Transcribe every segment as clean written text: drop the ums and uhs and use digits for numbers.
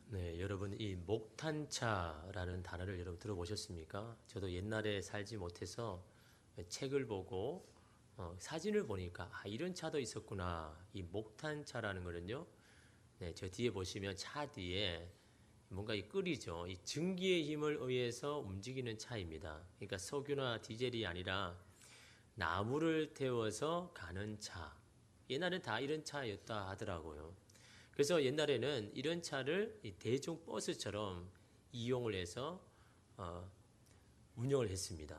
네, 여러분 이 목탄차라는 단어를 여러분 들어보셨습니까? 저도 옛날에 살지 못해서 책을 보고 사진을 보니까 이런 차도 있었구나. 이 목탄차라는 거는요. 네, 저 뒤에 보시면 차 뒤에 뭔가 이 끓이죠. 이 증기의 힘을 의해서 움직이는 차입니다. 그러니까 석유나 디젤이 아니라 나무를 태워서 가는 차. 옛날엔 다 이런 차였다 하더라고요. 그래서 옛날에는 이런 차를 대중버스처럼 이용을 해서 운영을 했습니다.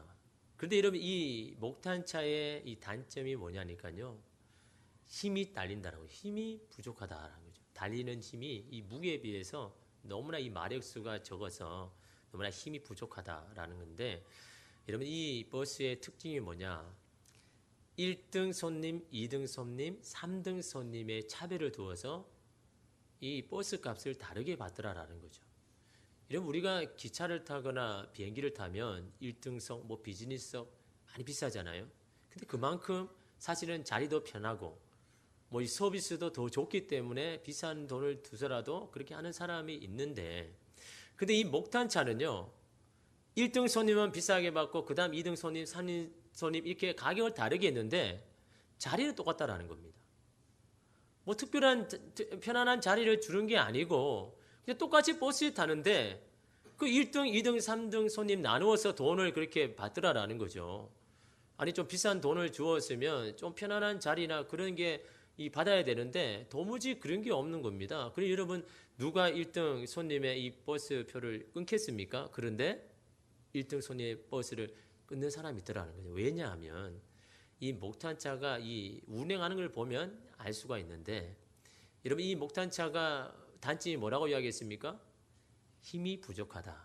그런데 여러분 이 목탄차의 이 단점이 뭐냐니까요. 힘이 딸린다라고 힘이 부족하다라는 거죠. 달리는 힘이 이 무게에 비해서 너무나 이 마력수가 적어서 너무나 힘이 부족하다라는 건데 여러분 이 버스의 특징이 뭐냐? 1등 손님, 2등 손님, 3등 손님의 차별을 두어서 이 버스 값을 다르게 받더라라는 거죠. 이런 우리가 기차를 타거나 비행기를 타면 1등석, 뭐 비즈니스석 많이 비싸잖아요. 근데 그만큼 사실은 자리도 편하고 뭐 이 서비스도 더 좋기 때문에 비싼 돈을 두서라도 그렇게 하는 사람이 있는데 근데 이 목탄차는요. 1등 손님은 비싸게 받고 그다음 2등 손님, 3등 손님 이렇게 가격을 다르게 했는데 자리는 똑같다라는 겁니다. 뭐 특별한 편안한 자리를 주는 게 아니고 그냥 똑같이 버스에 타는데 그 1등, 2등, 3등 손님 나누어서 돈을 그렇게 받더라라는 거죠. 아니 좀 비싼 돈을 주었으면 좀 편안한 자리나 그런 게 받아야 되는데 도무지 그런 게 없는 겁니다. 그리고 여러분 누가 1등 손님의 이 버스 표를 끊겠습니까? 그런데 1등 손님의 버스를 끊는 사람이 있더라는 거죠. 왜냐하면 이 목탄차가 이 운행하는 걸 보면 알 수가 있는데 여러분 이 목탄차가 단점이 뭐라고 이야기했습니까? 힘이 부족하다.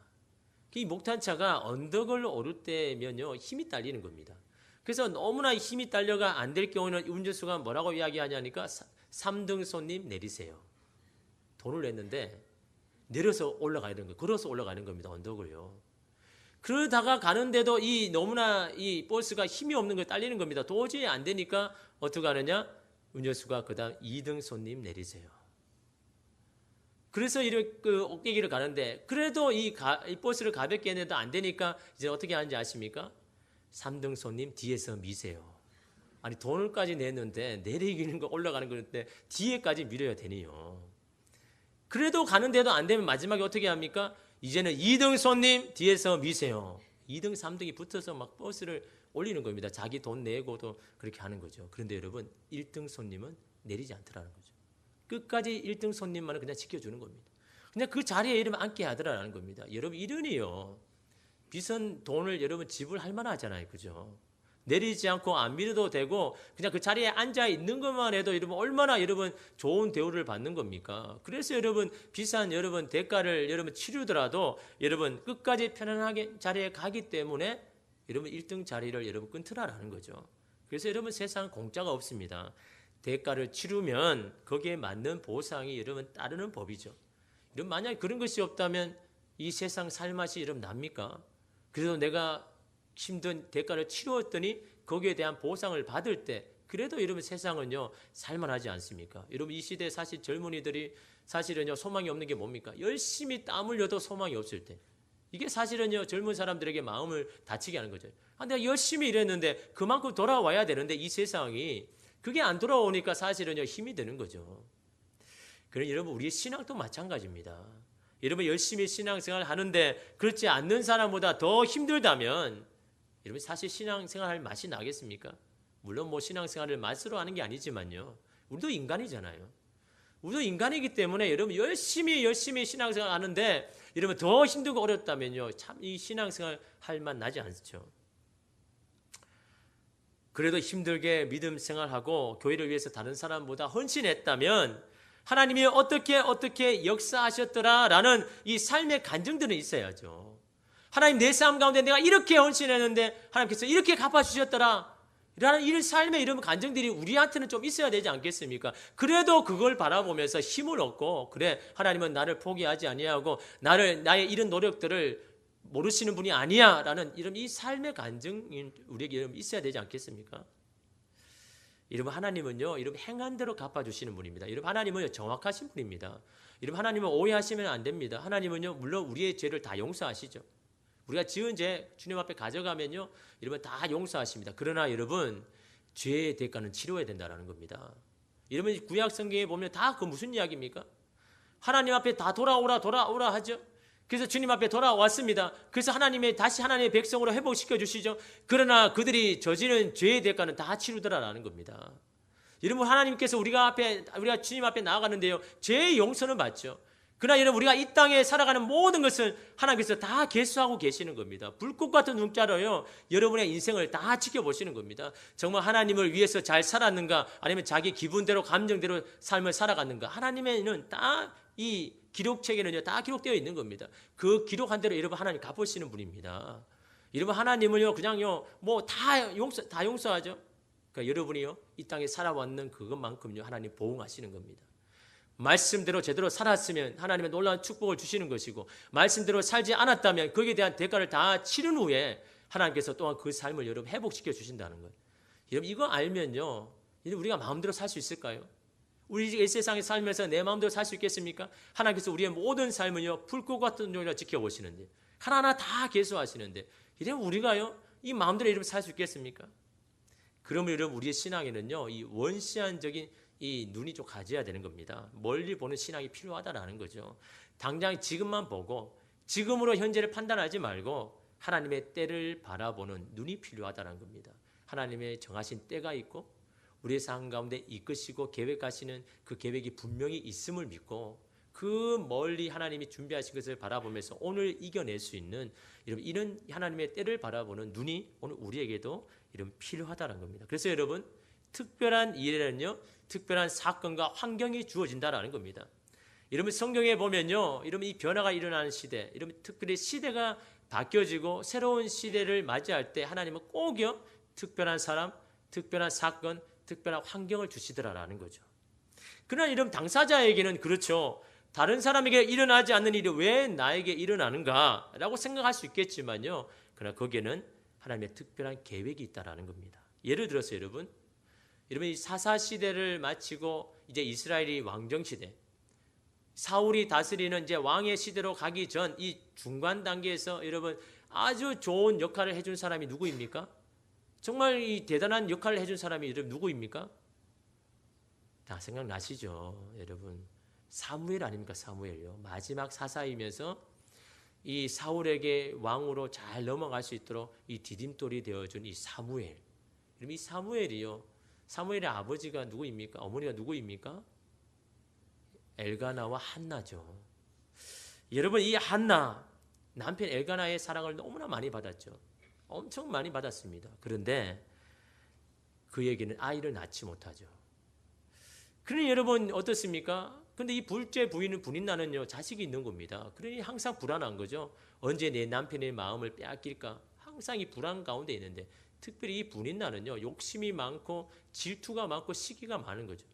이 목탄차가 언덕을 오를 때면요 힘이 딸리는 겁니다. 그래서 너무나 힘이 딸려가 안 될 경우는 운전수가 뭐라고 이야기하냐니까 3등 손님 내리세요. 돈을 냈는데 내려서 올라가야 되는 거예요. 걸어서 올라가는 겁니다. 언덕을요. 그러다가 가는데도 이 너무나 이 버스가 힘이 없는 거 딸리는 겁니다. 도저히 안 되니까 어떻게 하느냐? 운전수가 그다음 2등 손님 내리세요. 그래서 이렇게 그 옥대기를 가는데 그래도 이 버스를 가볍게 해내도 안 되니까 이제 어떻게 하는지 아십니까? 3등 손님 뒤에서 미세요. 아니 돈을까지 냈는데 내리기는 거 올라가는 건데 뒤에까지 밀어야 되니요. 그래도 가는데도 안 되면 마지막에 어떻게 합니까? 이제는 2등 손님 뒤에서 미세요. 2등, 3등이 붙어서 막 버스를 올리는 겁니다. 자기 돈 내고도 그렇게 하는 거죠. 그런데 여러분 1등 손님은 내리지 않더라는 거죠. 끝까지 1등 손님만은 그냥 지켜주는 겁니다. 그냥 그 자리에 이러면 앉게 하더라는 겁니다. 여러분 이러니요. 비싼 돈을 여러분 지불할 만하잖아요. 그죠? 내리지 않고 안 밀어도 되고 그냥 그 자리에 앉아 있는 것만 해도 여러분 얼마나 여러분 좋은 대우를 받는 겁니까? 그래서 여러분 비싼 여러분 대가를 여러분 치르더라도 여러분 끝까지 편안하게 자리에 가기 때문에 여러분 1등 자리를 여러분 끊더라라는 거죠. 그래서 여러분 세상 공짜가 없습니다. 대가를 치르면 거기에 맞는 보상이 여러분 따르는 법이죠. 여러분 만약 그런 것이 없다면 이 세상 살맛이 여러분 납니까? 그래서 내가 힘든 대가를 치루었더니 거기에 대한 보상을 받을 때 그래도 여러분 세상은요 살만하지 않습니까? 여러분 이 시대 사실 젊은이들이 사실은요 소망이 없는 게 뭡니까? 열심히 땀 흘려도 소망이 없을 때 이게 사실은요 젊은 사람들에게 마음을 다치게 하는 거죠. 내가 열심히 일했는데 그만큼 돌아와야 되는데 이 세상이 그게 안 돌아오니까 사실은요 힘이 드는 거죠. 그럼 여러분 우리의 신앙도 마찬가지입니다. 여러분 열심히 신앙생활 하는데 그렇지 않는 사람보다 더 힘들다면 여러분 사실 신앙생활 할 맛이 나겠습니까? 물론 뭐 신앙생활을 맛으로 하는 게 아니지만요. 우리도 인간이잖아요. 우리도 인간이기 때문에 여러분 열심히 신앙생활 하는데 여러분 더 힘들고 어렵다면요. 참 이 신앙생활 할 맛 나지 않죠. 그래도 힘들게 믿음 생활하고 교회를 위해서 다른 사람보다 헌신했다면 하나님이 어떻게 역사하셨더라라는 이 삶의 간증들은 있어야죠. 하나님 내 삶 가운데 내가 이렇게 헌신했는데 하나님께서 이렇게 갚아주셨더라 라는 이 삶의 이런 간증들이 우리한테는 좀 있어야 되지 않겠습니까? 그래도 그걸 바라보면서 힘을 얻고 그래 하나님은 나를 포기하지 아니하고 나의 이런 노력들을 모르시는 분이 아니야 라는 이런 이 삶의 간증이 우리에게 있어야 되지 않겠습니까? 여러분 하나님은요, 여러분 행한 대로 갚아주시는 분입니다. 여러분 하나님은 정확하신 분입니다. 여러분 하나님은 오해하시면 안 됩니다. 하나님은요, 물론 우리의 죄를 다 용서하시죠. 우리가 지은 죄 주님 앞에 가져가면요, 여러분 다 용서하십니다. 그러나 여러분 죄의 대가는 치러야 된다는 겁니다. 여러분 구약 성경에 보면 다 그 무슨 이야기입니까? 하나님 앞에 다 돌아오라 하죠. 그래서 주님 앞에 돌아왔습니다. 그래서 하나님의 다시 하나님의 백성으로 회복시켜 주시죠. 그러나 그들이 저지른 죄의 대가는 다 치르더라라는 겁니다. 여러분 하나님께서 우리가 주님 앞에 나아가는데요, 죄의 용서는 받죠. 그러나 여러분 우리가 이 땅에 살아가는 모든 것을 하나님께서 다 계수하고 계시는 겁니다. 불꽃 같은 눈자로요, 여러분의 인생을 다 지켜보시는 겁니다. 정말 하나님을 위해서 잘 살았는가, 아니면 자기 기분대로 감정대로 삶을 살아갔는가, 하나님에는 다 이 기록책에는요 다 기록되어 있는 겁니다. 그 기록한 대로 여러분 하나님 갚으시는 분입니다. 여러분 하나님은요 그냥요 뭐 다 용서하죠. 그러니까 여러분이요 이 땅에 살아왔는 그것만큼요 하나님 보응하시는 겁니다. 말씀대로 제대로 살았으면 하나님의 놀라운 축복을 주시는 것이고, 말씀대로 살지 않았다면 거기에 대한 대가를 다 치른 후에 하나님께서 또한 그 삶을 여러분 회복시켜 주신다는 거예요. 여러분 이거 알면요 우리가 마음대로 살 수 있을까요? 우리 이 세상에 살면서 내 마음대로 살 수 있겠습니까? 하나님께서 우리의 모든 삶은요 불꽃 같은 종이라 지켜보시는데, 하나하나 다 계수하시는데, 이러면 우리가요 이 마음대로 이러면 살 수 있겠습니까? 그러면 여러분 우리의 신앙에는요 이 원시한적인 이 눈이 좀 가져야 되는 겁니다. 멀리 보는 신앙이 필요하다라는 거죠. 당장 지금만 보고 지금으로 현재를 판단하지 말고 하나님의 때를 바라보는 눈이 필요하다는 겁니다. 하나님의 정하신 때가 있고 우리의 삶 가운데 이끄시고 계획하시는 그 계획이 분명히 있음을 믿고 그 멀리 하나님이 준비하신 것을 바라보면서 오늘 이겨낼 수 있는 이런 하나님의 때를 바라보는 눈이 오늘 우리에게도 이런 필요하다는 겁니다. 그래서 여러분 특별한 일에는요 특별한 사건과 환경이 주어진다라는 겁니다. 여러분 성경에 보면요 여러분 이 변화가 일어나는 시대, 여러분 특별히 시대가 바뀌어지고 새로운 시대를 맞이할 때 하나님은 꼭요 특별한 사람, 특별한 사건, 특별한 환경을 주시더라라는 거죠. 그러나 이런 당사자에게는 그렇죠. 다른 사람에게 일어나지 않는 일이 왜 나에게 일어나는가라고 생각할 수 있겠지만요. 그러나 거기에는 하나님의 특별한 계획이 있다라는 겁니다. 예를 들어서 여러분 이 사사 시대를 마치고 이제 이스라엘이 왕정 시대, 사울이 다스리는 이제 왕의 시대로 가기 전 이 중간 단계에서 여러분 아주 좋은 역할을 해준 사람이 누구입니까? 정말 이 대단한 역할을 해준 사람이 여러분 누구입니까? 다 생각나시죠, 여러분? 사무엘 아닙니까? 사무엘요. 마지막 사사이면서 이 사울에게 왕으로 잘 넘어갈 수 있도록 이 디딤돌이 되어준 이 사무엘. 이 사무엘이요. 사무엘의 아버지가 누구입니까? 어머니가 누구입니까? 엘가나와 한나죠. 여러분 이 한나 남편 엘가나의 사랑을 너무나 많이 받았죠. 엄청 많이 받았습니다. 그런데 그에게는 아이를 낳지 못하죠. 그러니 여러분 어떻습니까? 근데 이 둘째 부인 나는요 자식이 있는 겁니다. 그러니 항상 불안한 거죠. 언제 내 남편의 마음을 빼앗길까? 항상 이 불안 가운데 있는데, 특별히 이 부인 나는요 욕심이 많고 질투가 많고 시기가 많은 거죠.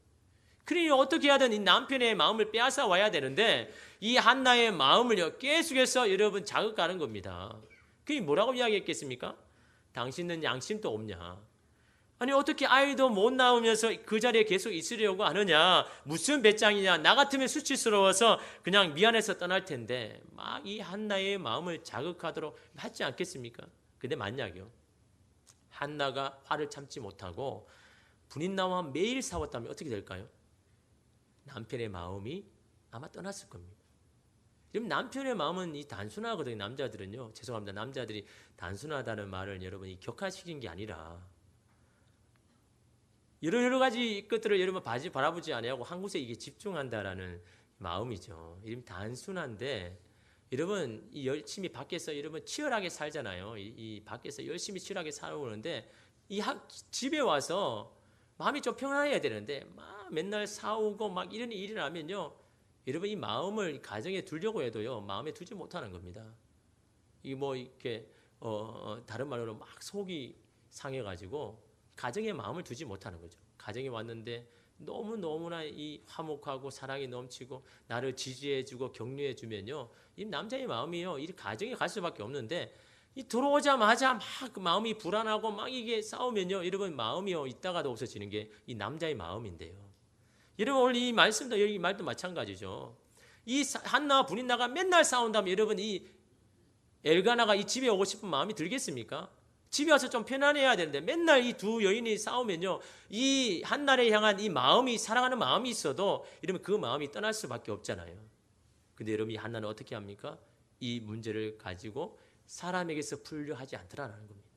그러니 어떻게 하든 이 남편의 마음을 빼앗아 와야 되는데 이 한나의 마음을요 계속해서 여러분 자극하는 겁니다. 그게 뭐라고 이야기했겠습니까? 당신은 양심도 없냐? 아니 어떻게 아이도 못 낳으면서 그 자리에 계속 있으려고 하느냐? 무슨 배짱이냐? 나 같으면 수치스러워서 그냥 미안해서 떠날 텐데 막 이 한나의 마음을 자극하도록 하지 않겠습니까? 근데 만약요 한나가 화를 참지 못하고 분인나와 매일 싸웠다면 어떻게 될까요? 남편의 마음이 아마 떠났을 겁니다. 여러분 남편의 마음은 이 단순하거든요. 남자들은요. 죄송합니다. 남자들이 단순하다는 말을 여러분이 격화시킨 게 아니라 여러 가지 것들을 여러분 바라보지 아니하고 한 곳에 이게 집중한다라는 마음이죠. 이름 단순한데 여러분 이 열심히 밖에서 여러분 치열하게 살잖아요. 이 밖에서 열심히 치열하게 살아오는데 이 집에 와서 마음이 좀 평안해야 되는데 막 맨날 싸우고 막 이런 일이 일어나면요. 여러분 이 마음을 가정에 두려고 해도요 마음에 두지 못하는 겁니다. 이 뭐 이렇게 다른 말로 막 속이 상해가지고 가정에 마음을 두지 못하는 거죠. 가정에 왔는데 너무나 이 화목하고 사랑이 넘치고 나를 지지해주고 격려해주면요 이 남자의 마음이요 이 가정에 갈 수밖에 없는데 이 들어오자마자 막 그 마음이 불안하고 막 이게 싸우면요, 여러분 마음이요 있다가도 없어지는 게 이 남자의 마음인데요. 여러분 오늘 이 말씀도 여기 말도 마찬가지죠. 이 한나와 브린나가 맨날 싸운다면 여러분 이 엘가나가 이 집에 오고 싶은 마음이 들겠습니까? 집에 와서 좀 편안해야 되는데 맨날 이 두 여인이 싸우면요, 이 한나를 향한 이 마음이, 사랑하는 마음이 있어도 이러면 그 마음이 떠날 수밖에 없잖아요. 근데 여러분 이 한나는 어떻게 합니까? 이 문제를 가지고 사람에게서 풀려 하지 않더라라는 겁니다.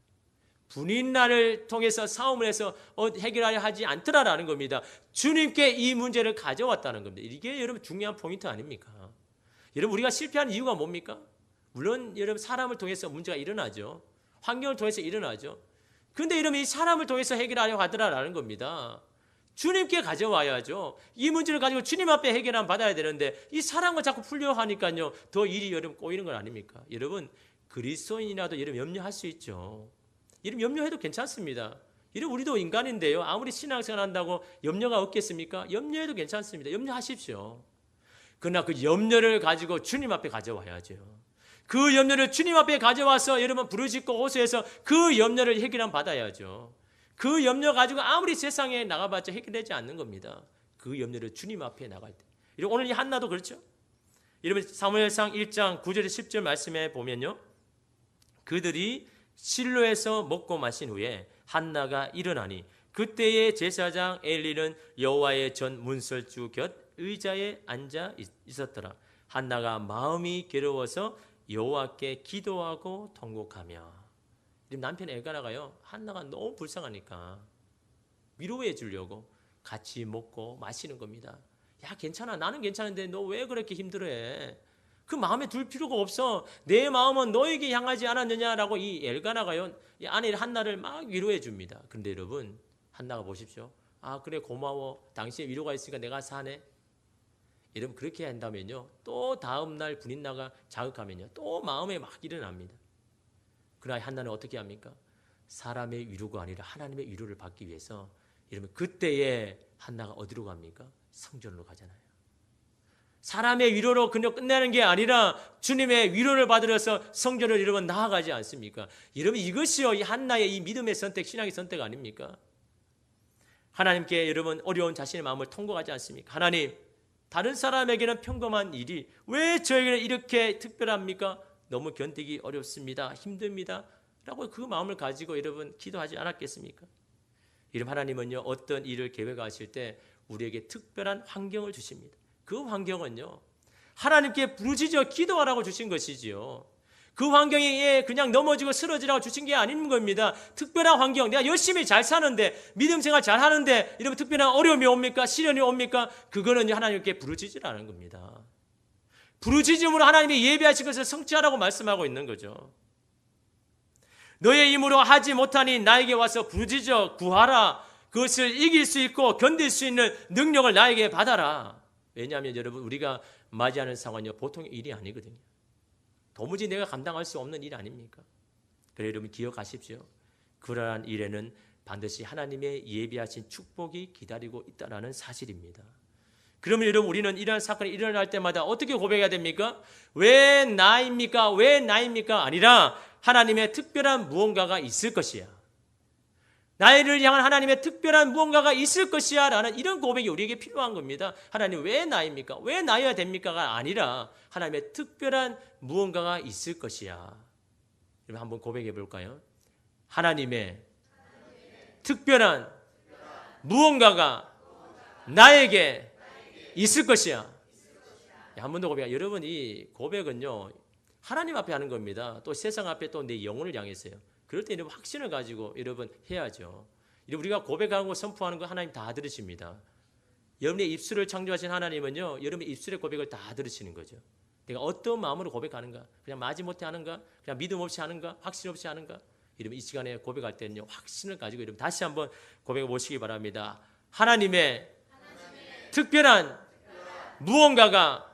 분인난을 통해서 싸움을 해서 해결하려 하지 않더라라는 겁니다. 주님께 이 문제를 가져왔다는 겁니다. 이게 여러분 중요한 포인트 아닙니까? 여러분 우리가 실패하는 이유가 뭡니까? 물론 여러분 사람을 통해서 문제가 일어나죠. 환경을 통해서 일어나죠. 그런데 여러분 이 사람을 통해서 해결하려고 하더라라는 겁니다. 주님께 가져와야죠. 이 문제를 가지고 주님 앞에 해결함 받아야 되는데 이 사람과 자꾸 풀려 하니까요, 더 일이 여러분 꼬이는 건 아닙니까? 여러분 그리스도인이라도 여러분 염려할 수 있죠. 여러분 염려해도 괜찮습니다. 여러분 우리도 인간인데요, 아무리 신앙생활 한다고 염려가 없겠습니까? 염려해도 괜찮습니다. 염려하십시오. 그러나 그 염려를 가지고 주님 앞에 가져와야죠. 그 염려를 주님 앞에 가져와서 여러분 부르짖고 호소해서 그 염려를 해결함 받아야죠. 그 염려 가지고 아무리 세상에 나가봤자 해결되지 않는 겁니다. 그 염려를 주님 앞에 나갈 때. 오늘 이 한나도 그렇죠. 여러분 사무엘상 1장 9절 10절 말씀에 보면요, 그들이 실로에서 먹고 마신 후에 한나가 일어나니 그때의 제사장 엘리는 여호와의 전 문설주 곁 의자에 앉아 있었더라. 한나가 마음이 괴로워서 여호와께 기도하고 통곡하며. 남편 엘가나가요, 한나가 너무 불쌍하니까 위로해 주려고 같이 먹고 마시는 겁니다. 야 괜찮아, 나는 괜찮은데 너 왜 그렇게 힘들어해? 그 마음에 둘 필요가 없어. 내 마음은 너에게 향하지 않았느냐라고 이 엘가나가요, 이 아내 한나를 막 위로해 줍니다. 그런데 여러분 한나가 보십시오. 아 그래 고마워, 당신의 위로가 있으니까 내가 사네. 여러분 그렇게 한다면요, 또 다음날 분인나가 자극하면요 또 마음에 막 일어납니다. 그러나 한나는 어떻게 합니까? 사람의 위로가 아니라 하나님의 위로를 받기 위해서 여러분 그때에 한나가 어디로 갑니까? 성전으로 가잖아요. 사람의 위로로 그냥 끝내는 게 아니라 주님의 위로를 받으러서 성전을 여러분 나아가지 않습니까? 여러분 이것이요 이 한나의 이 믿음의 선택, 신앙의 선택 아닙니까? 하나님께 여러분 어려운 자신의 마음을 통곡하지 않습니까? 하나님, 다른 사람에게는 평범한 일이 왜 저에게는 이렇게 특별합니까? 너무 견디기 어렵습니다. 힘듭니다. 라고 그 마음을 가지고 여러분 기도하지 않았겠습니까? 여러분 하나님은요 어떤 일을 계획하실 때 우리에게 특별한 환경을 주십니다. 그 환경은요 하나님께 부르짖어 기도하라고 주신 것이지요. 그 환경에 그냥 넘어지고 쓰러지라고 주신 게 아닌 겁니다. 특별한 환경, 내가 열심히 잘 사는데 믿음 생활 잘 하는데 이러면 특별한 어려움이 옵니까? 시련이 옵니까? 그거는 하나님께 부르짖으라는 겁니다. 부르짖음으로 하나님이 예비하신 것을 성취하라고 말씀하고 있는 거죠. 너의 힘으로 하지 못하니 나에게 와서 부르짖어 구하라. 그것을 이길 수 있고 견딜 수 있는 능력을 나에게 받아라. 왜냐하면 여러분 우리가 맞이하는 상황은요 보통 일이 아니거든요. 도무지 내가 감당할 수 없는 일 아닙니까? 그래 여러분 기억하십시오. 그러한 일에는 반드시 하나님의 예비하신 축복이 기다리고 있다는 사실입니다. 그러면 여러분 우리는 이러한 사건이 일어날 때마다 어떻게 고백해야 됩니까? 왜 나입니까? 왜 나입니까? 아니라 하나님의 특별한 무언가가 있을 것이야. 나를 향한 하나님의 특별한 무언가가 있을 것이야 라는 이런 고백이 우리에게 필요한 겁니다. 하나님 왜 나입니까? 왜 나여야 됩니까가 아니라 하나님의 특별한 무언가가 있을 것이야. 여러분 한번 고백해 볼까요? 하나님의 특별한 무언가가 나에게 있을 것이야. 한 번 더 고백해요. 여러분 이 고백은요 하나님 앞에 하는 겁니다. 또 세상 앞에 또 내 영혼을 향해서요. 그럴 때 여러분 확신을 가지고 여러분 해야죠. 우리가 고백하는 거 선포하는 거 하나님 다 들으십니다. 여러분의 입술을 창조하신 하나님은요 여러분의 입술의 고백을 다 들으시는 거죠. 내가 어떤 마음으로 고백하는가, 그냥 마지못해 하는가, 그냥 믿음 없이 하는가, 확신 없이 하는가. 여러분 이 시간에 고백할 때는요 확신을 가지고 여러분 다시 한번 고백해 보시기 바랍니다. 하나님의 특별한 무언가가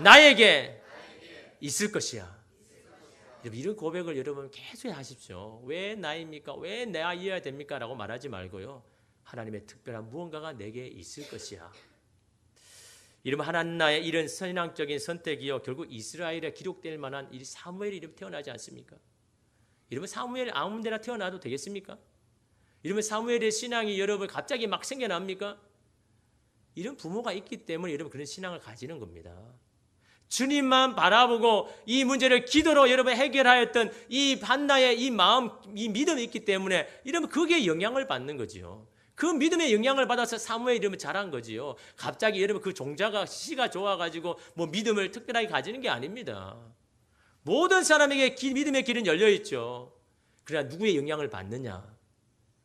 나에게 있을 것이야. 이런 고백을 여러분 계속 하십시오. 왜 나입니까? 왜 나이어야 됩니까? 라고 말하지 말고요. 하나님의 특별한 무언가가 내게 있을 것이야. 이러면 하나님의 이런 신앙적인 선택이요 결국 이스라엘에 기록될 만한 이 사무엘이 이름 태어나지 않습니까? 이러면 사무엘 아무 데나 태어나도 되겠습니까? 이러면 사무엘의 신앙이 여러분 갑자기 막 생겨납니까? 이런 부모가 있기 때문에 여러분 그런 신앙을 가지는 겁니다. 주님만 바라보고 이 문제를 기도로 여러분 해결하였던 이 한나의 이 마음, 이 믿음이 있기 때문에 이러면 그게 영향을 받는 거지요. 그 믿음의 영향을 받아서 사무엘이 이러면 잘한 거지요. 갑자기 여러분 그 종자가 씨가 좋아가지고 뭐 믿음을 특별하게 가지는 게 아닙니다. 모든 사람에게 믿음의 길은 열려 있죠. 그러나 누구의 영향을 받느냐?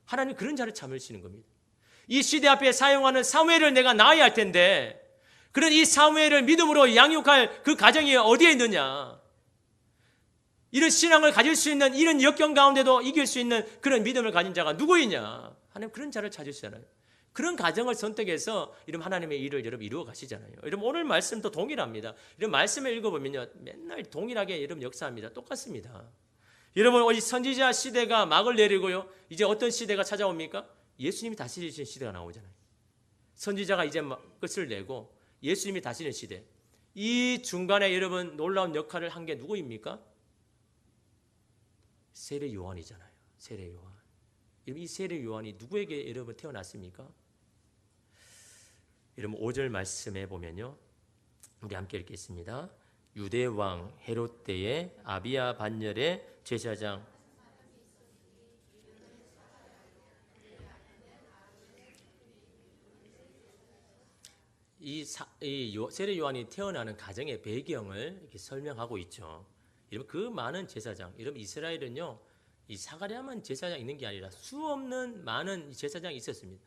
하나님 그런 자를 참으시는 겁니다. 이 시대 앞에 사용하는 사무엘을 내가 낳아야 할 텐데 그런 이 사무엘을 믿음으로 양육할 그 가정이 어디에 있느냐? 이런 신앙을 가질 수 있는 이런 역경 가운데도 이길 수 있는 그런 믿음을 가진 자가 누구이냐? 하나님 그런 자를 찾으시잖아요. 그런 가정을 선택해서 이런 하나님의 일을 여러분 이루어 가시잖아요. 여러분 오늘 말씀도 동일합니다. 이런 말씀을 읽어보면요, 맨날 동일하게 여러분 역사합니다. 똑같습니다. 여러분 이 선지자 시대가 막을 내리고요, 이제 어떤 시대가 찾아옵니까? 예수님이 다스리시는 시대가 나오잖아요. 선지자가 이제 끝을 내고 예수님이 다스리는 시대. 이 중간에 여러분 놀라운 역할을 한 게 누구입니까? 세례 요한이잖아요. 세례 요한. 이 세례 요한이 누구에게 여러분 태어났습니까? 여러분 5절 말씀에 보면요, 우리 함께 읽겠습니다. 유대 왕 헤롯 때의 아비야 반열의 제사장 이 세례 요한이 태어나는 가정의 배경을 이렇게 설명하고 있죠. 여러분 그 많은 제사장, 여러분 이스라엘은요, 이 사가랴만 제사장 있는 게 아니라 수없는 많은 제사장이 있었습니다.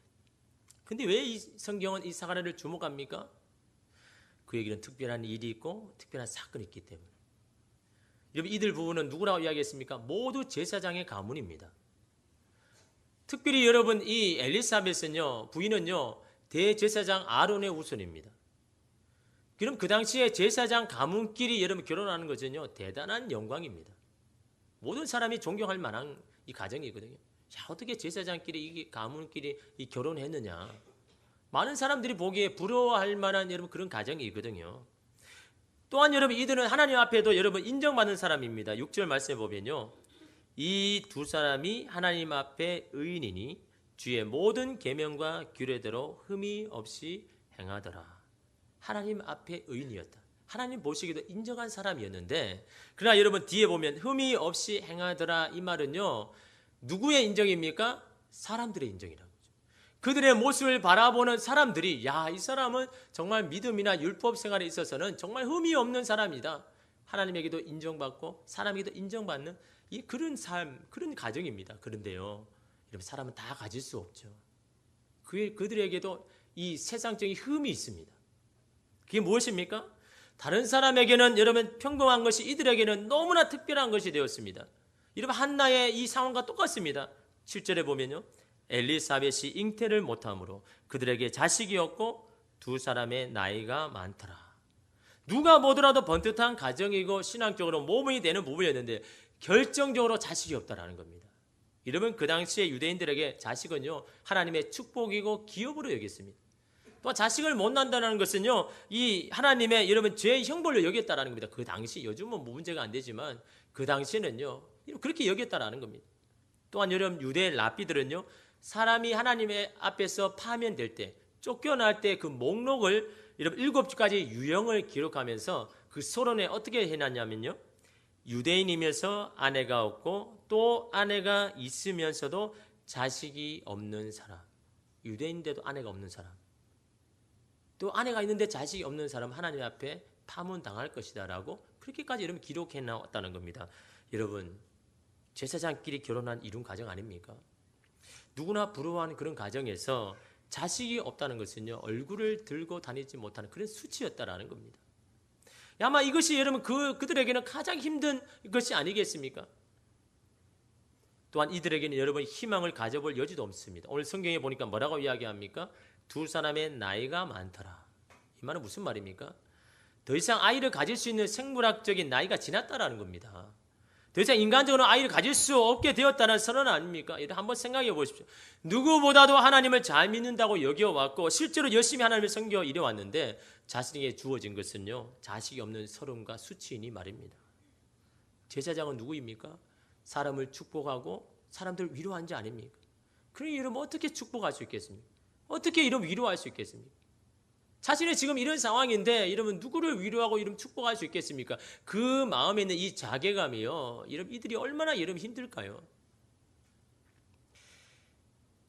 근데 왜 이 성경은 이 사가랴를 주목합니까? 그에게는 특별한 일이 있고 특별한 사건이 있기 때문에. 여러분 이들 부부는 누구라고 이야기했습니까? 모두 제사장의 가문입니다. 특별히 여러분 이 엘리사벳은요, 부인은요, 대제사장 아론의 후손입니다. 그럼 그 당시에 제사장 가문끼리 여러분 결혼하는 것은요, 대단한 영광입니다. 모든 사람이 존경할 만한 이 가정이거든요. 자, 어떻게 제사장끼리 이 가문끼리 이 결혼했느냐? 많은 사람들이 보기에 부러워할 만한 여러분 그런 가정이거든요. 또한 여러분 이들은 하나님 앞에도 여러분 인정받는 사람입니다. 6절 말씀해 보면요, 이 두 사람이 하나님 앞에 의인이니 주의 모든 계명과 규례대로 흠이 없이 행하더라. 하나님 앞에 의인이었다. 하나님 보시기도 인정한 사람이었는데, 그러나 여러분 뒤에 보면 흠이 없이 행하더라, 이 말은요, 누구의 인정입니까? 사람들의 인정이라는 거죠. 그들의 모습을 바라보는 사람들이, 야, 이 사람은 정말 믿음이나 율법 생활에 있어서는 정말 흠이 없는 사람이다. 하나님에게도 인정받고 사람에게도 인정받는 그런 삶, 그런 가정입니다. 그런데요, 여러분 사람은 다 가질 수 없죠. 그들에게도 이 세상적인 흠이 있습니다. 그게 무엇입니까? 다른 사람에게는 여러분 평범한 것이 이들에게는 너무나 특별한 것이 되었습니다. 여러분 한나의 이 상황과 똑같습니다. 7절에 보면요, 엘리사벳이 잉태를 못함으로 그들에게 자식이 없고 두 사람의 나이가 많더라. 누가 보더라도 번듯한 가정이고 신앙적으로 모범이 되는 부분이었는데 결정적으로 자식이 없다라는 겁니다. 여러분 그 당시에 유대인들에게 자식은요, 하나님의 축복이고 기업으로 여겼습니다. 또 자식을 못 낳는다는 것은요, 이 하나님의 여러분 죄의 형벌로 여겼다라는 겁니다. 그 당시, 요즘은 뭐 문제가 안 되지만 그 당시에는요 그렇게 여겼다라는 겁니다. 또한 여러분 유대 랍비들은요, 사람이 하나님의 앞에서 파면될 때, 쫓겨날 때 그 목록을 여러분 7가지 유형을 기록하면서 그 서론에 어떻게 해놨냐면요, 유대인이면서 아내가 없고 또 아내가 있으면서도 자식이 없는 사람, 유대인인데도 아내가 없는 사람, 또 아내가 있는데 자식이 없는 사람 하나님 앞에 파문당할 것이다 라고 그렇게까지 여러분 기록해 놨다는 겁니다. 여러분 제사장끼리 결혼한 이룬 가정 아닙니까? 누구나 부러워하는 그런 가정에서 자식이 없다는 것은요, 얼굴을 들고 다니지 못하는 그런 수치였다라는 겁니다. 아마 이것이 여러분 그들에게는 가장 힘든 것이 아니겠습니까? 또한 이들에게는 여러분 희망을 가져볼 여지도 없습니다. 오늘 성경에 보니까 뭐라고 이야기합니까? 두 사람의 나이가 많더라. 이 말은 무슨 말입니까? 더 이상 아이를 가질 수 있는 생물학적인 나이가 지났다라는 겁니다. 더 이상 인간적으로 아이를 가질 수 없게 되었다는 선언 아닙니까? 한번 생각해 보십시오. 누구보다도 하나님을 잘 믿는다고 여겨왔고 실제로 열심히 하나님을 섬겨 이래왔는데 자신에게 주어진 것은요, 자식이 없는 서름과 수치이니 말입니다. 제사장은 누구입니까? 사람을 축복하고 사람들을 위로한 자 아닙니까? 그러니 여러분 어떻게 축복할 수 있겠습니까? 어떻게 이런 위로할 수 있겠습니까? 자신의 지금 이런 상황인데 여러분 누구를 위로하고 이런 축복할 수 있겠습니까? 그 마음에 있는 이 자괴감이요. 여러분 이들이 얼마나 여러분 힘들까요?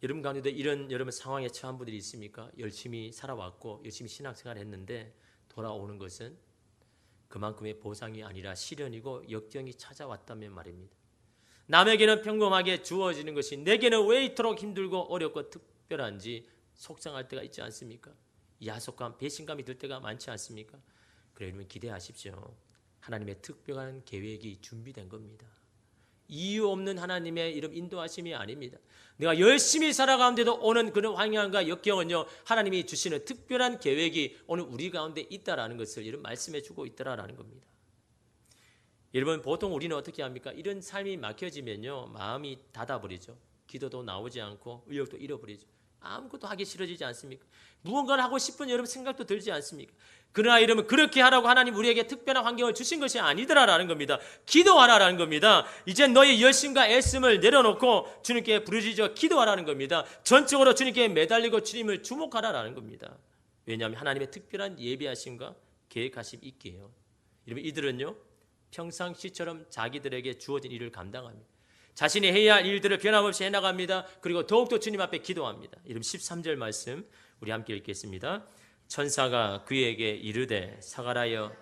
여러분 가운데도 이런 여러분 상황에 처한 분들이 있습니까? 열심히 살아왔고 열심히 신앙생활을 했는데 돌아오는 것은 그만큼의 보상이 아니라 시련이고 역경이 찾아왔다면 말입니다. 남에게는 평범하게 주어지는 것이 내게는 왜 이토록 힘들고 어렵고 특별한지 속상할 때가 있지 않습니까? 야속감, 배신감이 들 때가 많지 않습니까? 그러면 기대하십시오. 하나님의 특별한 계획이 준비된 겁니다. 이유 없는 하나님의 이런 인도하심이 아닙니다. 내가 열심히 살아가는데도 오는 그런 환경과 역경은요, 하나님이 주시는 특별한 계획이 오늘 우리 가운데 있다라는 것을 이런 말씀해 주고 있다라는 겁니다. 여러분 보통 우리는 어떻게 합니까? 이런 삶이 막혀지면요, 마음이 닫아버리죠. 기도도 나오지 않고 의욕도 잃어버리죠. 아무것도 하기 싫어지지 않습니까? 무언가를 하고 싶은 여러분 생각도 들지 않습니까? 그러나 여러분 그렇게 하라고 하나님 우리에게 특별한 환경을 주신 것이 아니더라라는 겁니다. 기도하라라는 겁니다. 이제 너의 열심과 애씀을 내려놓고 주님께 부르짖어 기도하라는 겁니다. 전적으로 주님께 매달리고 주님을 주목하라라는 겁니다. 왜냐하면 하나님의 특별한 예비하심과 계획하심 있게 해요. 여러분 이들은요 평상시처럼 자기들에게 주어진 일을 감당합니다. 자신이 해야 할 일들을 변함없이 해나갑니다. 그리고 더욱더 주님 앞에 기도합니다. 여러분 13절 말씀 우리 함께 읽겠습니다. 천사가 그에게 이르되 사가라여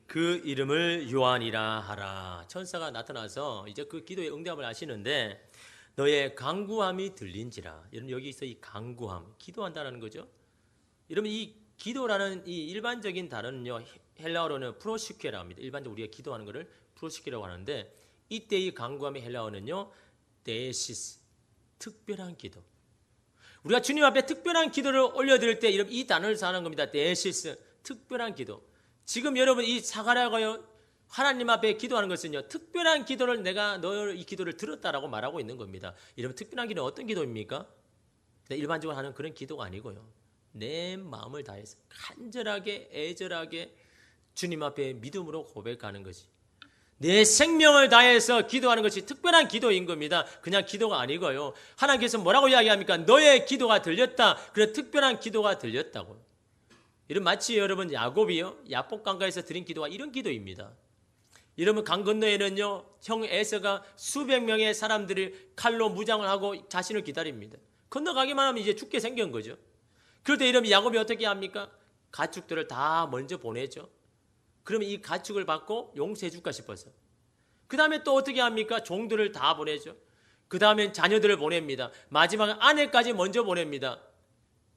그 이름을 요한이라 하라. 천사가 나타나서 이제 그 기도의 응답을 하시는데 너의 간구함이 들린지라. 여러분 여기서 이 간구함, 기도한다는 거죠. 여러분 이 기도라는 이 일반적인 단어는요 헬라어로는 프로시케라고 합니다. 일반적으로 우리가 기도하는 것을 프로시케라고 하는데 이때 이 간구함의 헬라어는요 데시스, 특별한 기도. 우리가 주님 앞에 특별한 기도를 올려드릴 때 이 단어를 사용하는 겁니다. 데시스, 특별한 기도. 지금 여러분 이 사가랴가요 하나님 앞에 기도하는 것은요 특별한 기도를 내가 너의 이 기도를 들었다라고 말하고 있는 겁니다. 여러분 특별한 기도는 어떤 기도입니까? 일반적으로 하는 그런 기도가 아니고요. 내 마음을 다해서 간절하게 애절하게 주님 앞에 믿음으로 고백하는 것이 내 생명을 다해서 기도하는 것이 특별한 기도인 겁니다. 그냥 기도가 아니고요. 하나님께서 뭐라고 이야기합니까? 너의 기도가 들렸다. 그래 특별한 기도가 들렸다고. 이런 마치 여러분 야곱이요 야복 강가에서 드린 기도가 이런 기도입니다. 여러분 강 건너에는요 형 에서가 수백 명의 사람들을 칼로 무장을 하고 자신을 기다립니다. 건너가기만 하면 이제 죽게 생긴 거죠. 그럴 때 이러면 야곱이 어떻게 합니까? 가축들을 다 먼저 보내죠. 그러면 이 가축을 받고 용서해 줄까 싶어서. 그 다음에 또 어떻게 합니까? 종들을 다 보내죠. 그 다음엔 자녀들을 보냅니다. 마지막 아내까지 먼저 보냅니다.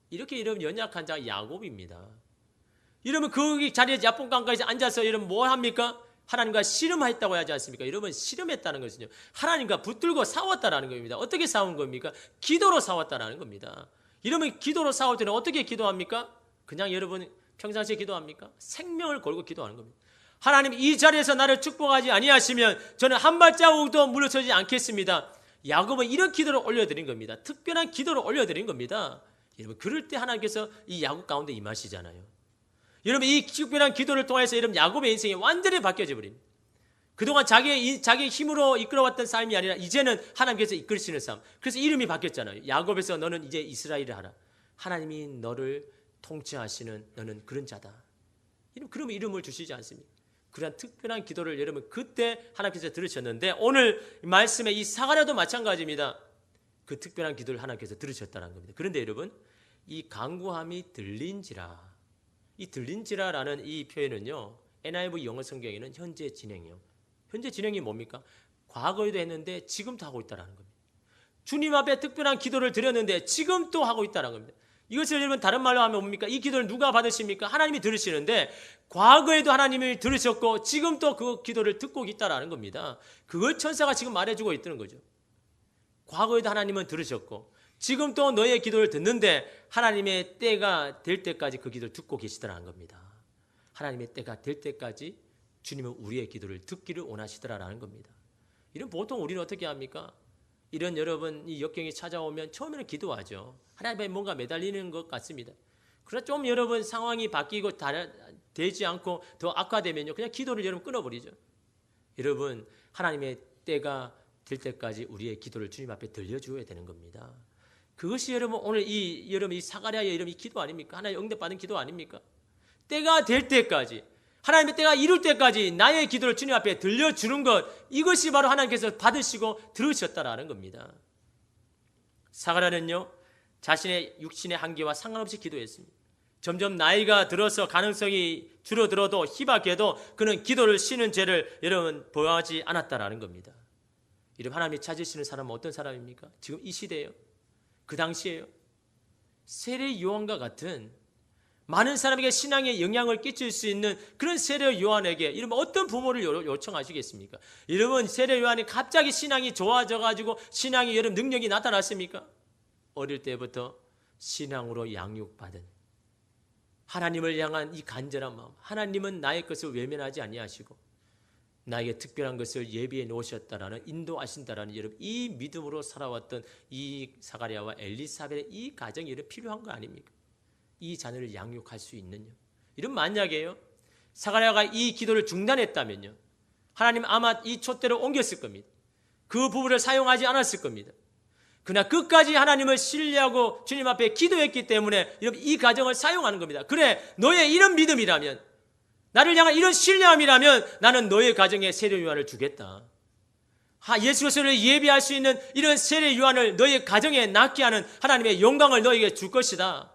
이렇게 이러면 연약한 자가 야곱입니다. 이러면 그 자리에 야복강가에서 앉아서 이러면 뭐 합니까? 하나님과 씨름했다고 하지 않습니까? 여러분 씨름했다는 것은요 하나님과 붙들고 싸웠다라는 겁니다. 어떻게 싸운 겁니까? 기도로 싸웠다라는 겁니다. 이러면 기도로 싸울 때는 어떻게 기도합니까? 그냥 여러분 평상시에 기도합니까? 생명을 걸고 기도하는 겁니다. 하나님 이 자리에서 나를 축복하지 아니하시면 저는 한 발자국도 물러서지 않겠습니다. 야곱은 이런 기도를 올려드린 겁니다. 특별한 기도를 올려드린 겁니다. 여러분 그럴 때 하나님께서 이 야곱 가운데 임하시잖아요. 여러분 이 특별한 기도를 통해서 여러분 야곱의 인생이 완전히 바뀌어져 버립니다. 그동안 자기 힘으로 이끌어왔던 삶이 아니라 이제는 하나님께서 이끌으시는 삶. 그래서 이름이 바뀌었잖아요. 야곱에서 너는 이제 이스라엘을 하라. 하나님이 너를 통치하시는 너는 그런 자다. 그러면 이름을 주시지 않습니까? 그런 특별한 기도를 여러분 그때 하나님께서 들으셨는데 오늘 말씀의 이 사가랴도 마찬가지입니다. 그 특별한 기도를 하나님께서 들으셨다는 겁니다. 그런데 여러분 이 간구함이 들린지라. 이 들린지라라는 이 표현은요. NIV 영어 성경에는 현재 진행이요. 현재 진행이 뭡니까? 과거에도 했는데 지금도 하고 있다는 겁니다. 주님 앞에 특별한 기도를 드렸는데 지금 또 하고 있다는 겁니다. 이것을 여러분 다른 말로 하면 뭡니까? 이 기도를 누가 받으십니까? 하나님이 들으시는데 과거에도 하나님이 들으셨고 지금 또 그 기도를 듣고 있다는 겁니다. 그걸 천사가 지금 말해주고 있다는 거죠. 과거에도 하나님은 들으셨고 지금 또 너의 기도를 듣는데 하나님의 때가 될 때까지 그 기도를 듣고 계시더라는 겁니다. 하나님의 때가 될 때까지 주님은 우리의 기도를 듣기를 원하시더라라는 겁니다. 이런 보통 우리는 어떻게 합니까? 이런 여러분 이 역경이 찾아오면 처음에는 기도하죠. 하나님 앞에 뭔가 매달리는 것 같습니다. 그러나 좀 여러분 상황이 바뀌고 되지 않고 더 악화되면요, 그냥 기도를 여러분 끊어버리죠. 여러분, 하나님의 때가 될 때까지 우리의 기도를 주님 앞에 들려주어야 되는 겁니다. 그것이 여러분 오늘 여러분 이 사가랴의 여러분 이 기도 아닙니까? 하나님 응답받은 기도 아닙니까? 때가 될 때까지, 하나님의 때가 이룰 때까지 나의 기도를 주님 앞에 들려주는 것, 이것이 바로 하나님께서 받으시고 들으셨다라는 겁니다. 사가랴는요, 자신의 육신의 한계와 상관없이 기도했습니다. 점점 나이가 들어서 가능성이 줄어들어도 희박해도 그는 기도를 쉬는 죄를 여러분 보호하지 않았다라는 겁니다. 여러분, 하나님이 찾으시는 사람은 어떤 사람입니까? 지금 이 시대예요. 그 당시에요. 세례 요한과 같은 많은 사람에게 신앙에 영향을 끼칠 수 있는 그런 세례 요한에게 여러분 어떤 부모를 요청하시겠습니까? 여러분, 세례 요한이 갑자기 신앙이 좋아져가지고 신앙이 여러분 능력이 나타났습니까? 어릴 때부터 신앙으로 양육받은 하나님을 향한 이 간절한 마음, 하나님은 나의 것을 외면하지 아니하시고 나에게 특별한 것을 예비해 놓으셨다라는, 인도하신다라는 여러분 이 믿음으로 살아왔던 이 사가랴와 엘리사벳의 이 가정이 여러분 필요한 거 아닙니까? 이 자녀를 양육할 수 있는요. 이런 만약에요, 사가랴가 이 기도를 중단했다면요, 하나님 아마 이 촛대를 옮겼을 겁니다. 그 부부를 사용하지 않았을 겁니다. 그러나 끝까지 하나님을 신뢰하고 주님 앞에 기도했기 때문에 여러분 이 가정을 사용하는 겁니다. 그래, 너의 이런 믿음이라면, 나를 향한 이런 신뢰함이라면 나는 너의 가정에 세례 요한을 주겠다. 예수 그리스도를 예비할 수 있는 이런 세례 요한을 너의 가정에 낳게 하는 하나님의 영광을 너에게 줄 것이다.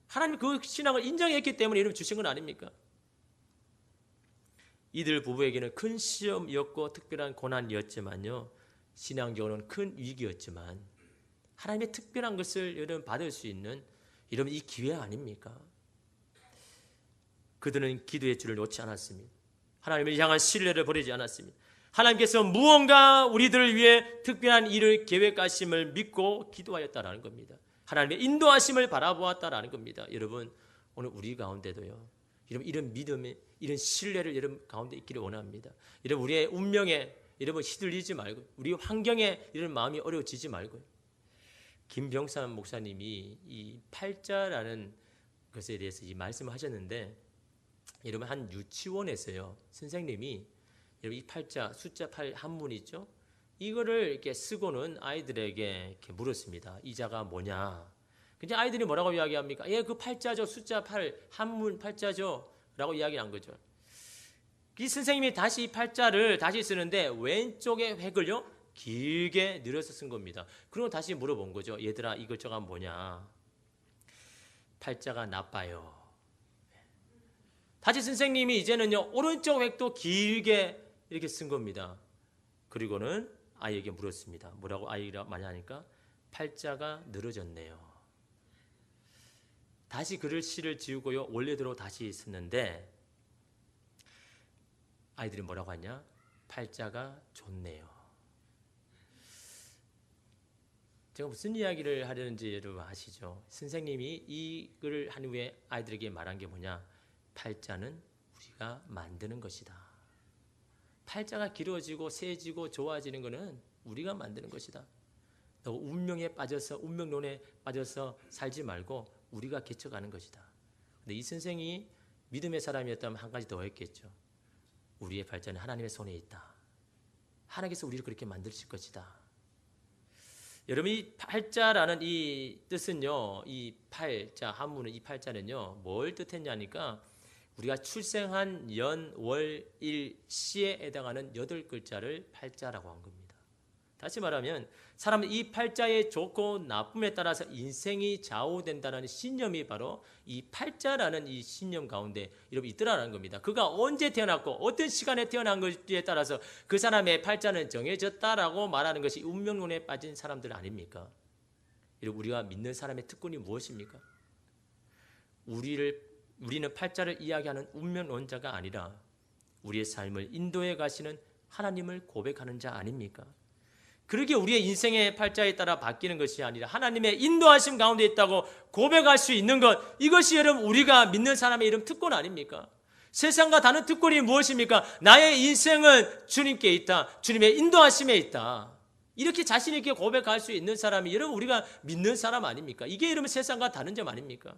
하나님 그 신앙을 인정했기 때문에 이름 주신 건 아닙니까? 이들 부부에게는 큰 시험이었고 특별한 고난이었지만요, 신앙적으로는 큰 위기였지만 하나님의 특별한 것을 여러분 받을 수 있는 이런 이 기회 아닙니까? 그들은 기도의 줄을 놓지 않았습니다. 하나님을 향한 신뢰를 버리지 않았습니다. 하나님께서 무언가 우리들을 위해 특별한 일을 계획하심을 믿고 기도하였다라는 겁니다. 하나님의 인도하심을 바라보았다라는 겁니다. 여러분, 오늘 우리 가운데도요, 이런 믿음의 이런 신뢰를 여러분 가운데 있기를 원합니다. 여러분, 우리의 운명에 여러분 휘둘리지 말고, 우리 환경에 이런 마음이 어려워지지 말고요. 김병삼 목사님이 이 팔자라는 것에 대해서 이 말씀을 하셨는데, 여러분 한 유치원에서요, 선생님이 여러분 이 팔자, 숫자 8 한문 있죠? 이거를 이렇게 쓰고는 아이들에게 이렇게 물었습니다. 이 자가 뭐냐? 근데 아이들이 뭐라고 이야기합니까? 예, 그 팔자죠. 숫자 8 한문 팔자죠. 라고 이야기한 거죠. 이 선생님이 다시 이 팔자를 다시 쓰는데 왼쪽에 획을요 길게 늘어서 쓴 겁니다. 그리고 다시 물어본 거죠. 얘들아, 이것저것 뭐냐? 팔자가 나빠요. 다시 선생님이 이제는요 오른쪽 획도 길게 이렇게 쓴 겁니다. 그리고는 아이에게 물었습니다. 뭐라고 아이가 많이 하니까 팔자가 늘어졌네요. 다시 글씨를 지우고요 원래대로 다시 썼는데 아이들이 뭐라고 하냐? 팔자가 좋네요. 제가 무슨 이야기를 하려는지 여러분 아시죠? 선생님이 이 글을 한 후에 아이들에게 말한 게 뭐냐? 팔자는 우리가 만드는 것이다. 팔자가 길어지고 세지고 좋아지는 것은 우리가 만드는 것이다. 너 운명에 빠져서, 운명론에 빠져서 살지 말고 우리가 개척하는 것이다. 근데 이 선생이 믿음의 사람이었다면 한 가지 더 했겠죠. 우리의 팔자는 하나님의 손에 있다. 하나님께서 우리를 그렇게 만드실 것이다. 여러분, 이 팔자라는 이 뜻은요, 이 팔자 한문은 이 팔자는요 뭘 뜻했냐니까 우리가 출생한 연, 월, 일, 시에 해당하는 8글자를 팔자라고 한 겁니다. 다시 말하면 사람은 이 팔자의 좋고 나쁨에 따라서 인생이 좌우된다는 신념이 바로 이 팔자라는 이 신념 가운데 여러분 있더라는 겁니다. 그가 언제 태어났고 어떤 시간에 태어난 것에 따라서 그 사람의 팔자는 정해졌다라고 말하는 것이 운명론에 빠진 사람들 아닙니까? 여러분, 우리가 믿는 사람의 특권이 무엇입니까? 우리는 팔자를 이야기하는 운명론자가 아니라 우리의 삶을 인도해 가시는 하나님을 고백하는 자 아닙니까? 그렇게 우리의 인생의 팔자에 따라 바뀌는 것이 아니라 하나님의 인도하심 가운데 있다고 고백할 수 있는 것, 이것이 여러분 우리가 믿는 사람의 이름 특권 아닙니까? 세상과 다른 특권이 무엇입니까? 나의 인생은 주님께 있다. 주님의 인도하심에 있다. 이렇게 자신 있게 고백할 수 있는 사람이 여러분 우리가 믿는 사람 아닙니까? 이게 여러분 세상과 다른 점 아닙니까?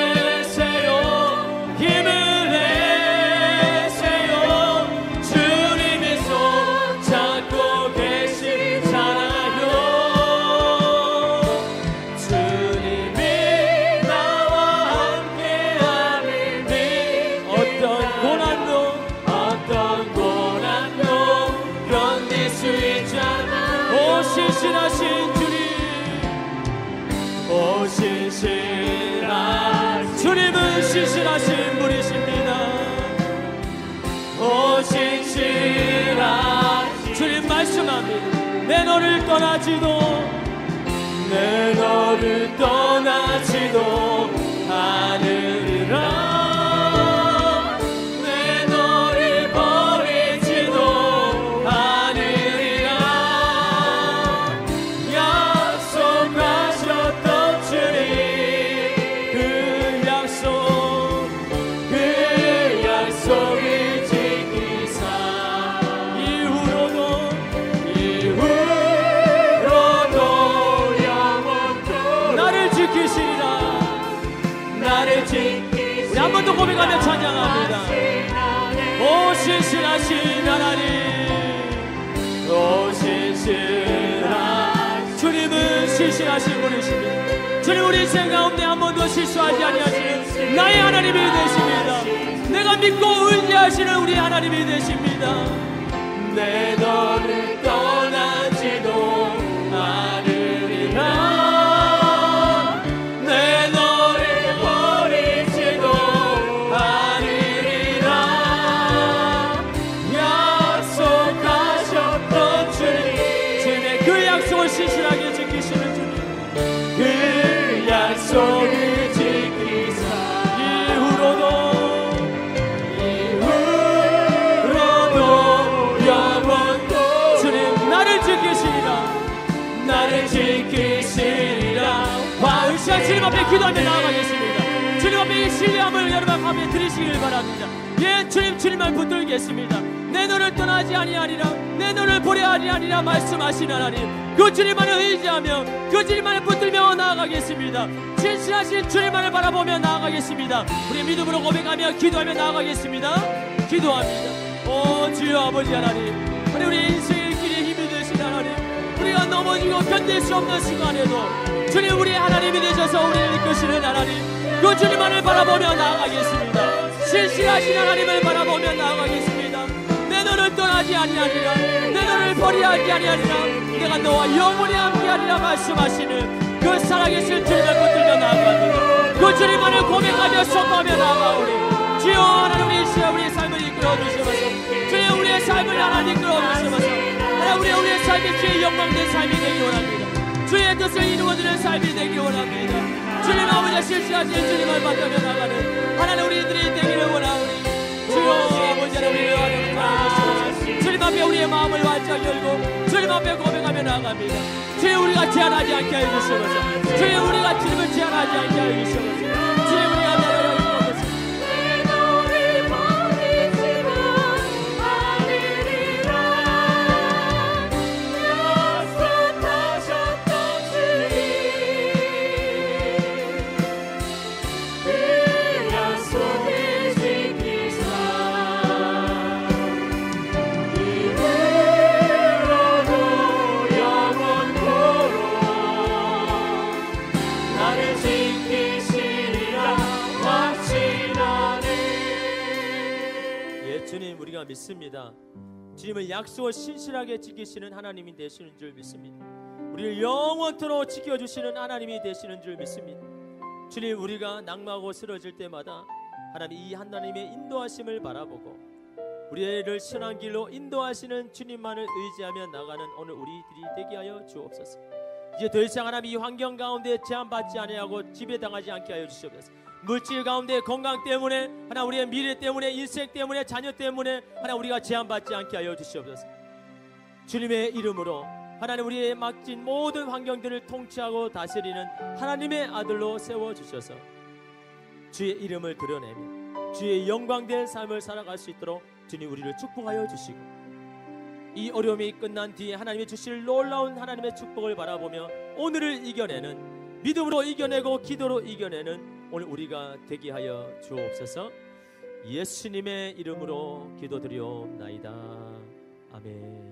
수 있잖아. 오 신실하신 주님, 오 신실한 주님은 신실하신 분이십니다. 오 신실한 주님 말씀합니다. 내 너를 떠나지도 않으리라. 내 너를 버리지도 않으리라. 약속하셨던 주님, 그 약속을 지키사 이후로도 나를 지키시리라. 우리 한 번 더 고백하며 찬양합니다. 오 신실하신 하나님, 오 신실한 주님은 신실하신 분이십니다. 주님 우리 인생 가운데 한 번도 실수하지 아니하시는 나의 하나님이 되십니다. 내가 믿고 의지하시는 우리 하나님이 되십니다. 내 너를 떠나지도 않으리라. 신실하게 지키시는 주님, 그 약속을 지키사 이후로도 영원토록 주님 나를 지키시리라. 이 시간 주님 앞에 기도하며 나아가겠습니다. 주님 앞에 이 신뢰함을 여러분 앞에 드리시길 바랍니다. 예, 주님만 붙들겠습니다. 내 너를 떠나지 아니하리라, 내 너를 버려 아니하리라 말씀하신 하나님, 그 주님만을 의지하며 그 주님만을 붙들며 나아가겠습니다. 신실하신 주님만을 바라보며 나아가겠습니다. 우리 믿음으로 고백하며 기도하며 나아가겠습니다. 기도합니다. 오 주여 아버지 하나님, 우리 인생의 길에 힘이 되신 하나님, 우리가 넘어지고 견딜 수 없는 순간에도 주님 우리 하나님이 되셔서 우리를 이끄시는 하나님, 그 주님만을 바라보며 나아가겠습니다. 신실하신 하나님을 바라보며 나아가겠습니다. 내 너를 떠나지 아니하리라, 내 너를 버리하지 아니하리라, 내가 너와 영원히 함께하리라 말씀하시는 그 살아계신 주님을 붙들며 나아갑니다. 그 주님만을 고백하며 선포하며 나아가오리. 주여 하나님 우리 시간 우리의 삶을 이끌어 주시면서, 주여 우리의 삶을 하나님 이끌어 주시면서 하나님 우리의 삶이 주의 영광된 삶이 되기 원합니다. 주의 뜻을 이루어지는 삶이 되기 원합니다. 주님 아버지 실시하신 주님을 받들며 나가는 하나님 우리들이 되기를 원하오니, 주여 아버지 하나님 우리를 하나님 사랑하시옵소서. 주님 앞에 우리의 마음을 활짝 열고 주님 앞에 고백하며 나아갑니다. 주여 우리가 제한하지 않게 해주시옵소서. 주여 우리가 주님을 제한하지 않게 해주시옵소서. 주여 우리가 내려가겠습니다. 믿습니다. 주님은 약속을 신실하게 지키시는 하나님이 되시는 줄 믿습니다. 우리를 영원토록 지켜주시는 하나님이 되시는 줄 믿습니다. 주님 우리가 낙마하고 쓰러질 때마다 하나님 이 하나님의 인도하심을 바라보고 우리를 선한 길로 인도하시는 주님만을 의지하며 나가는 오늘 우리들이 되게 하여 주옵소서. 이제 더 이상 하나님 이 환경 가운데 제한받지 아니하고 지배당하지 않게 하여 주시옵소서. 물질 가운데 건강 때문에 하나 우리의 미래 때문에 인생 때문에 자녀 때문에 하나 우리가 제한받지 않게 하여 주시옵소서. 주님의 이름으로 하나님 우리의 막힌 모든 환경들을 통치하고 다스리는 하나님의 아들로 세워주셔서 주의 이름을 드러내며 주의 영광된 삶을 살아갈 수 있도록 주님 우리를 축복하여 주시고, 이 어려움이 끝난 뒤에 하나님이 주실 놀라운 하나님의 축복을 바라보며 오늘을 이겨내는, 믿음으로 이겨내고 기도로 이겨내는 오늘 우리가 되게 하여 주옵소서. 예수님의 이름으로 기도드리옵나이다. 아멘.